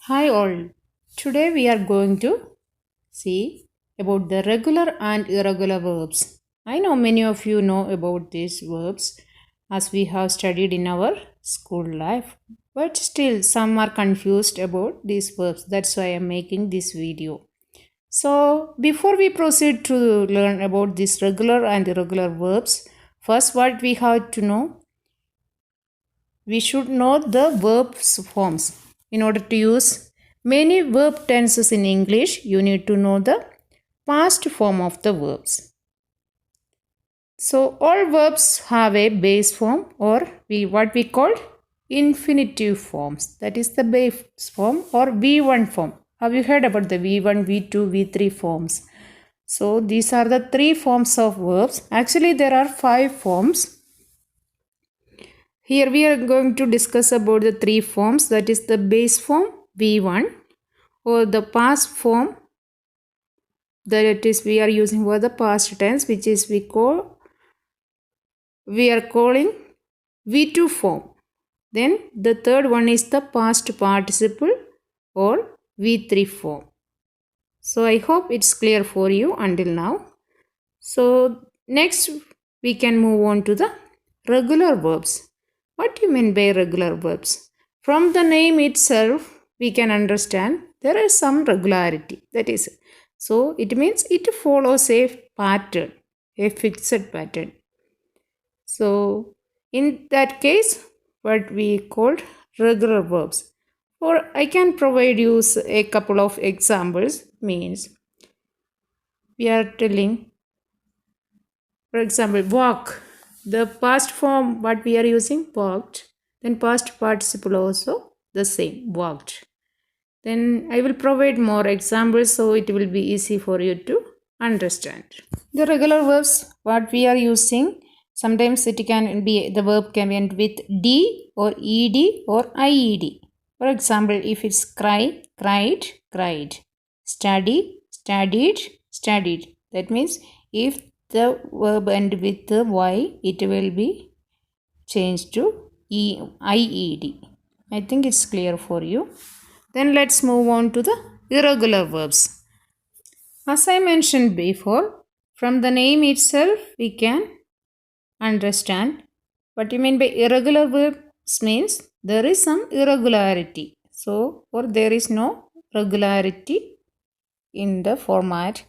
Hi all. Today we are going to see about the regular and irregular verbs. I know many of you know about these verbs as we have studied in our school life, but still some are confused about these verbs. That's why I am making this video. So, before we proceed to learn about these regular and irregular verbs, first what we have to know, we should know the verbs forms. In order to use many verb tenses in English, you need to know the past form of the verbs. So all verbs have a base form or what we call infinitive forms. That is the base form or V1 form. Have you heard about the V1, V2, V3 forms? So these are the three forms of verbs. Actually there are 5 forms. Here we are going to discuss about the 3 forms, that is the base form V1 or the past form, that is we are using for the past tense, which is we are calling V2 form. Then the third one is the past participle or V3 form. So I hope it's clear for you until now. So next we can move on to the regular verbs. What do you mean by regular verbs? From the name itself, we can understand there is some regularity. That is, so it means it follows a pattern, a fixed pattern. So in that case, what we called regular verbs. Or I can provide you a couple of examples. Means we are telling, for example, walk. The past form what we are using, walked. Then past participle also the same, walked. Then I will provide more examples so it will be easy for you to understand. The regular verbs what we are using, sometimes it can be, the verb can end with D or ED or IED. For example, if it's cry, cried, cried. Study, studied, studied. That means if the verb end with the Y, it will be changed to IED. I think it's clear for you. Then let's move on to the irregular verbs. As I mentioned before, from the name itself we can understand what you mean by irregular verbs means there is some irregularity. So, or there is no regularity in the format.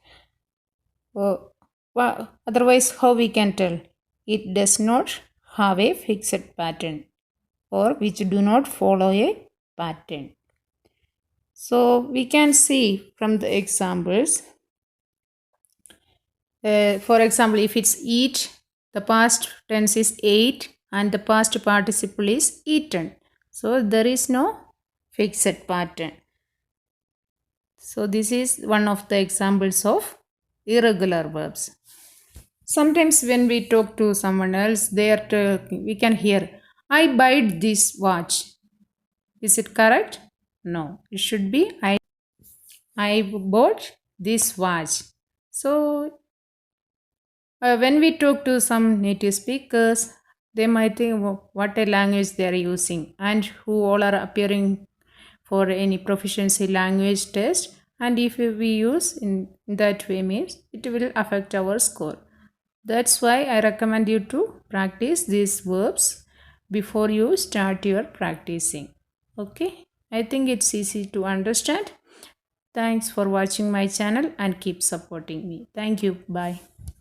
Otherwise, how we can tell? It does not have a fixed pattern or which do not follow a pattern. So we can see from the examples. For example, if it's eat, the past tense is ate and the past participle is eaten. So there is no fixed pattern. So this is one of the examples of irregular verbs. Sometimes when we talk to someone else, we can hear, I bought this watch. Is it correct? No, it should be I bought this watch. So when we talk to some native speakers, they might think what a language they are using and who all are appearing for any proficiency language test. And if we use in that way means it will affect our score. That's why I recommend you to practice these verbs before you start your practicing. Okay, I think it's easy to understand. Thanks for watching my channel and keep supporting me. Thank you. Bye.